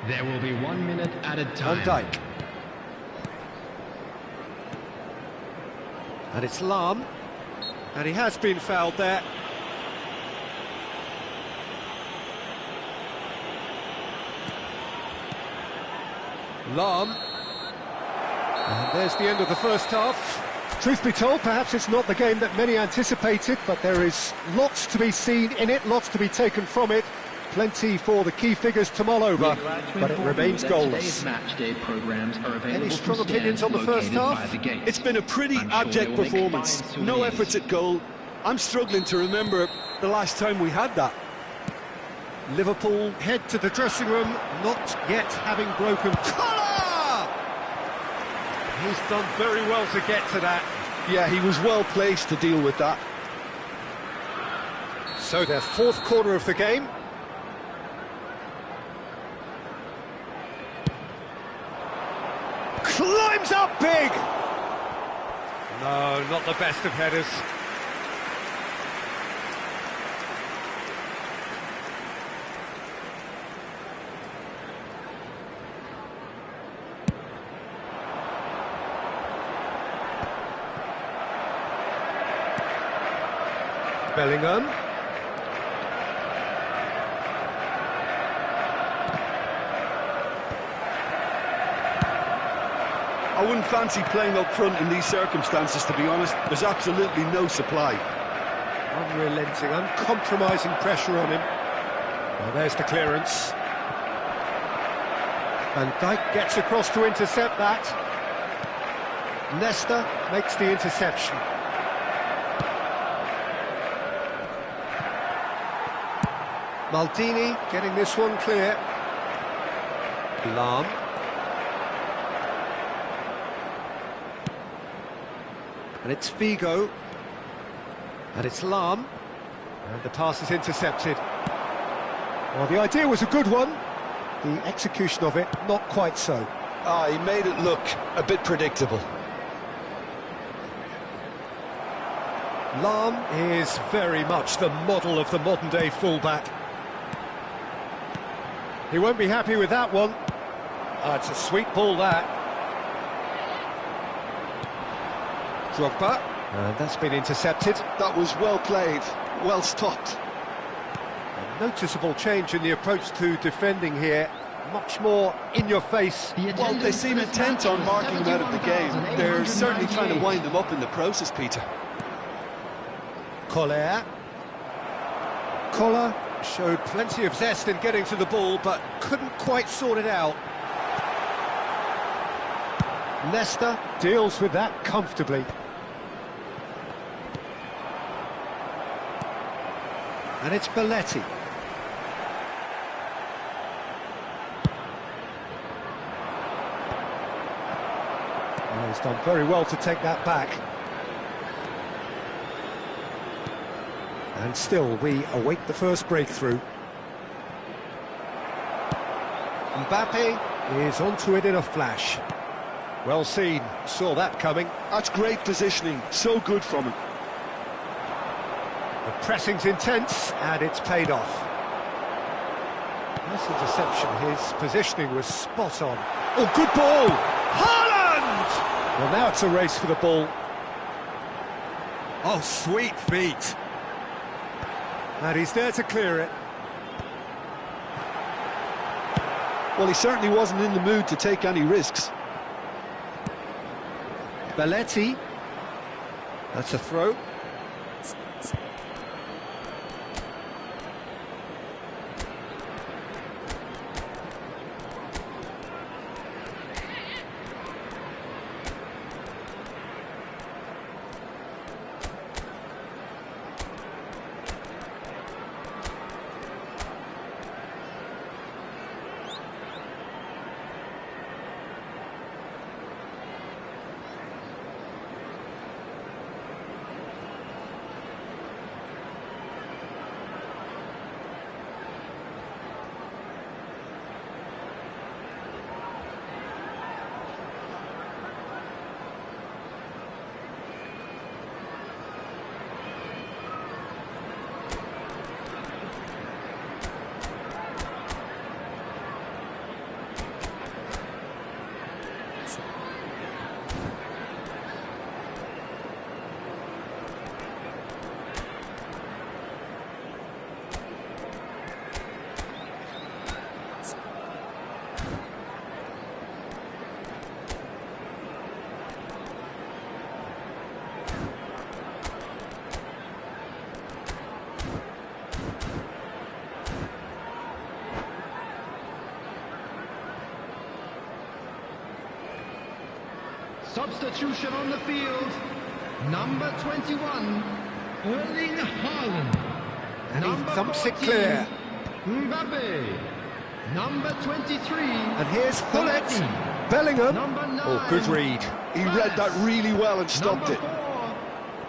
There will be 1 minute added time. Van Dijk. And it's Lam. And he has been fouled there. Lam. And there's the end of the first half. Truth be told, perhaps it's not the game that many anticipated, but there is lots to be seen in it, lots to be taken from it. Plenty for the key figures to mull over, but it remains goalless. Any strong opinions on the first half? It's been a pretty abject performance. No efforts at goal. I'm struggling to remember the last time we had that. Liverpool head to the dressing room, not yet having broken. Collar! He's done very well to get to that. Yeah, he was well placed to deal with that. So their fourth corner of the game. Climbs up big! No, not the best of headers. Bellingham. I wouldn't fancy playing up front in these circumstances, to be honest. There's absolutely no supply. Unrelenting, uncompromising pressure on him. Well, there's the clearance. Van Dijk gets across to intercept that. Nesta makes the interception. Maldini getting this one clear. Lam. And it's Figo. And it's Lam. And the pass is intercepted. Well, the idea was a good one. The execution of it, not quite so. He made it look a bit predictable. Lam is very much the model of the modern-day fullback. He won't be happy with that one. It's a sweet ball, that. Drogba. And that's been intercepted. That was well played, well stopped. A noticeable change in the approach to defending here. Much more in your face. Well, they seem intent on marking him out of the game. They're certainly trying to wind him up in the process, Peter. Collar. Collar showed plenty of zest in getting to the ball, but couldn't quite sort it out. Nesta deals with that comfortably. And it's Belletti. Well, he's done very well to take that back. And still, we await the first breakthrough. Mbappe is onto it in a flash. Well seen, saw that coming. That's great positioning, so good from him. The pressing's intense, and it's paid off. Nice interception, his positioning was spot on. Oh, good ball! Haaland! Well, now it's a race for the ball. Oh, sweet feet. And he's there to clear it. Well, he certainly wasn't in the mood to take any risks. Belletti. That's a throw. Substitution on the field. Number 21, Erling Haaland. And he Number thumps it 14, clear. Mbappe. Number 23. And here's Gullit. Belletti. Bellingham. Number 9. Oh, good read. He read that really well and stopped it. Number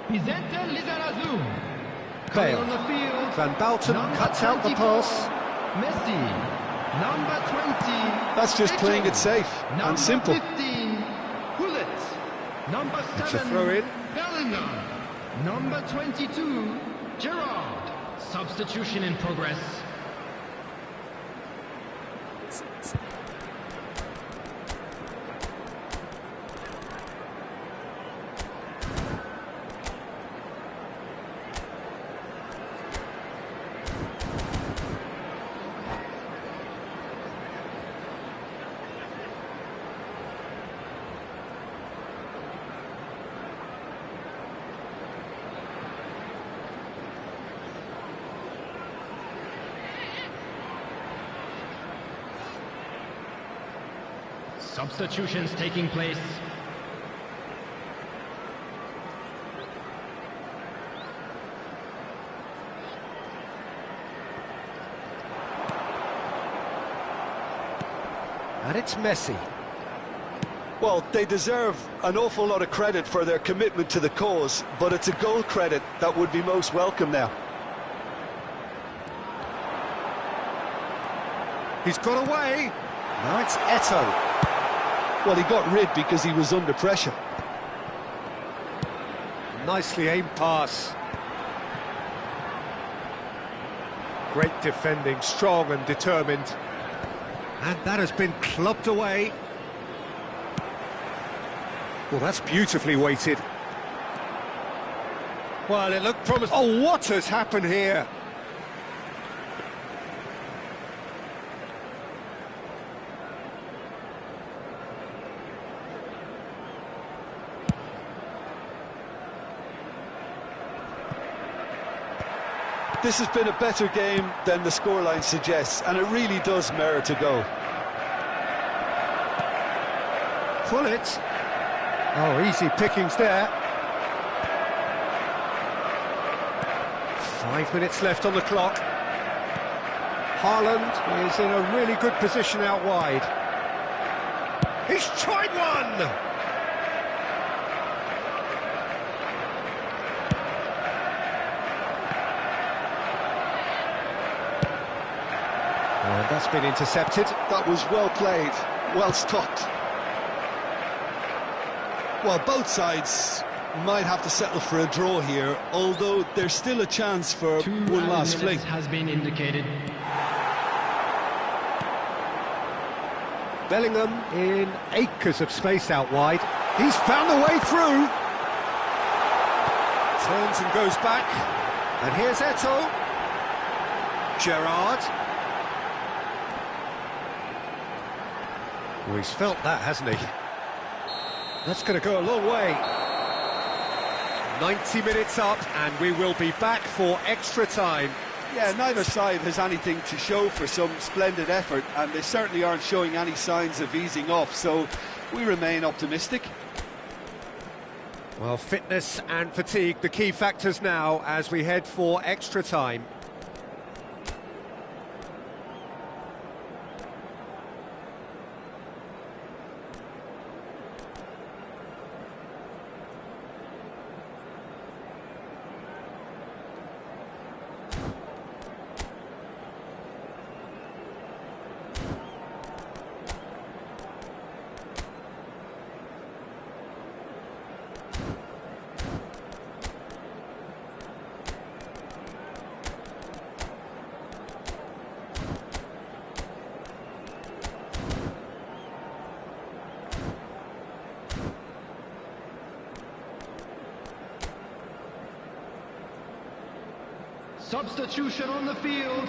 4, Vicente Lizarazu. Bale. On the field. Van Balten Number cuts out the 24, pass. Messi. Number 20. That's just playing it safe Number and simple. 15, Gullit. Number 7, It's a throw-in. Bellingham. Number 22, Gerrard. Substitution in progress. Substitutions taking place. And it's Messi. Well, they deserve an awful lot of credit for their commitment to the cause, but it's a goal credit that would be most welcome now. He's got away. Now it's Eto'o. Well, he got rid because he was under pressure. Nicely aimed pass. Great defending, strong and determined. And that has been clubbed away. Well, that's beautifully weighted. Well, it looked promising. Oh, what has happened here? This has been a better game than the scoreline suggests, and it really does merit a goal. Gullit. Oh, easy pickings there. 5 minutes left on the clock. Haaland is in a really good position out wide. He's tried one! And that's been intercepted. That was well played, well stopped. Well, both sides might have to settle for a draw here, although there's still a chance for one last fling. Has been indicated. Bellingham in acres of space out wide. He's found the way through. Turns and goes back. And here's Eto'o. Gerrard. Well, he's felt that, hasn't he? That's going to go a long way. 90 minutes up, and we will be back for extra time. Yeah, neither side has anything to show for some splendid effort, and they certainly aren't showing any signs of easing off, so we remain optimistic. Well, fitness and fatigue, the key factors now as we head for extra time. Substitution on the field.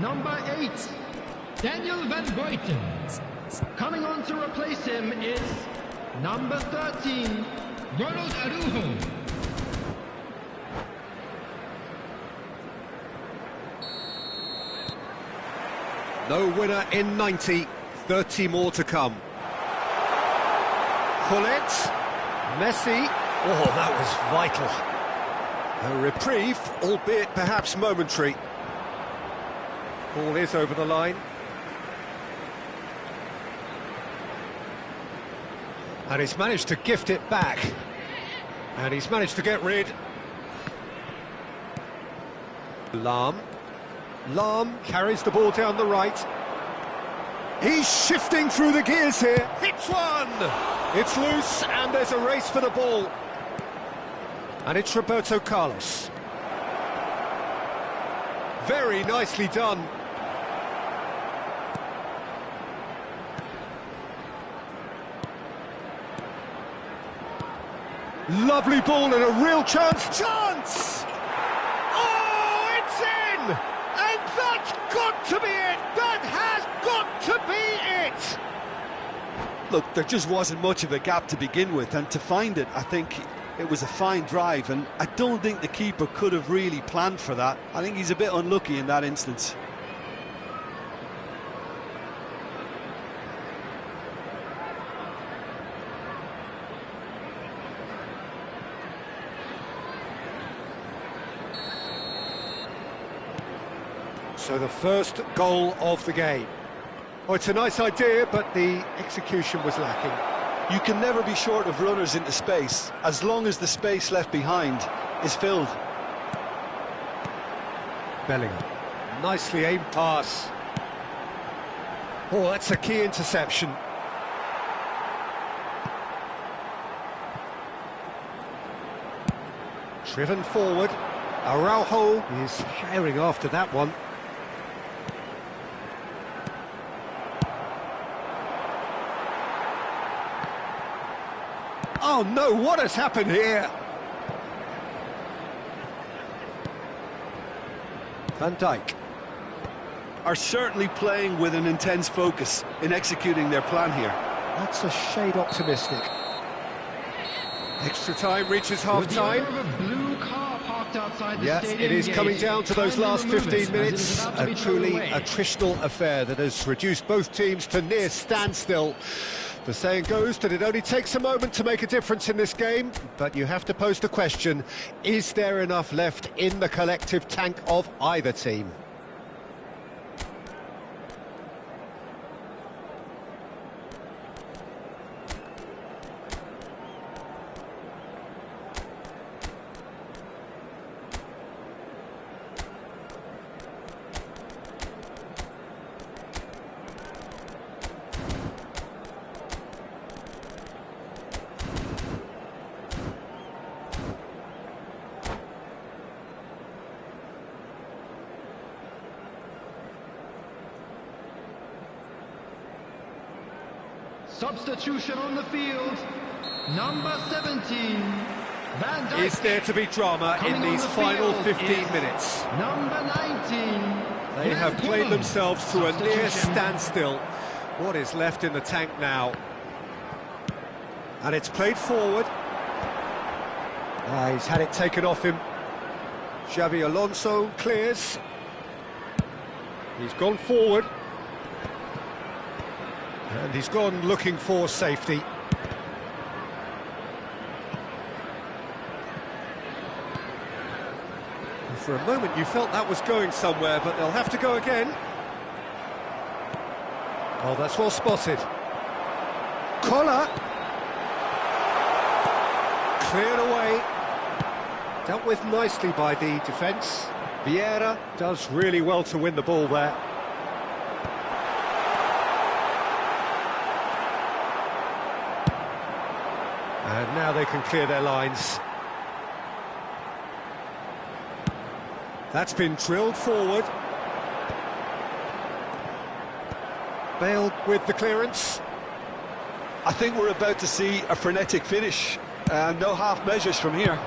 Number 8, Daniel van Buiten. Coming on to replace him is number 13, Ronald Araujo. No winner in 90, 30 more to come. Pullet, Messi. Oh, that was vital. A reprieve, albeit perhaps momentary. Ball is over the line. And he's managed to gift it back. And he's managed to get rid. Lam carries the ball down the right. He's shifting through the gears here. Hits one! It's loose and there's a race for the ball. And it's Roberto Carlos. Very nicely done. Lovely ball and a real chance. Oh, it's in! And that's got to be it! That has got to be it! Look, there just wasn't much of a gap to begin with, and to find it, I think it was a fine drive, and I don't think the keeper could have really planned for that. I think he's a bit unlucky in that instance. So the first goal of the game. Oh, it's a nice idea, but the execution was lacking. You can never be short of runners into space, as long as the space left behind is filled. Bellingham. Nicely aimed pass. Oh, that's a key interception. Driven forward. Araujo is herring after that one. Oh no, what has happened here? Van Dijk are certainly playing with an intense focus in executing their plan here. That's a shade optimistic. Extra time reaches half-time. Yes, it is coming down to those last 15 minutes. A truly attritional affair that has reduced both teams to near standstill. The saying goes that it only takes a moment to make a difference in this game, but you have to pose the question, is there enough left in the collective tank of either team? Substitution on the field. Number 17. Van Dijk. Is there to be drama in these final 15 minutes? Number 19. They have played themselves to a near standstill. What is left in the tank now? And it's played forward. He's had it taken off him. Xabi Alonso clears. He's gone forward. And he's gone looking for safety. And for a moment you felt that was going somewhere, but they'll have to go again. Oh, that's well spotted. Collar. Cleared away. Dealt with nicely by the defence. Vieira does really well to win the ball there. And now they can clear their lines. That's been drilled forward. Bale with the clearance. I think we're about to see a frenetic finish. No half measures from here.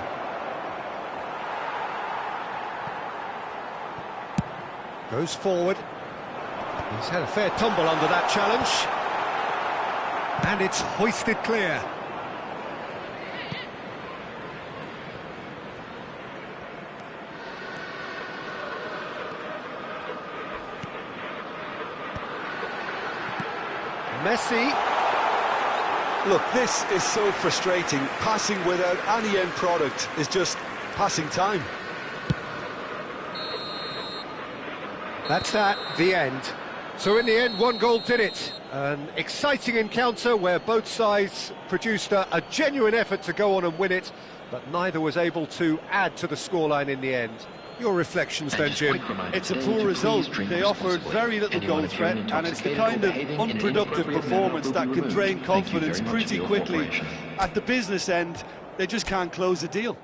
Goes forward. He's had a fair tumble under that challenge. And it's hoisted clear. Messi. Look, this is so frustrating. Passing without any end product is just passing time. That's the end. So in the end, one goal did it. An exciting encounter where both sides produced a genuine effort to go on and win it, but neither was able to add to the scoreline in the end. Your reflections then, Jim? It's a poor result. They offered very little goal threat, and it's the kind of unproductive performance that can drain confidence pretty quickly. At the business end, they just can't close the deal.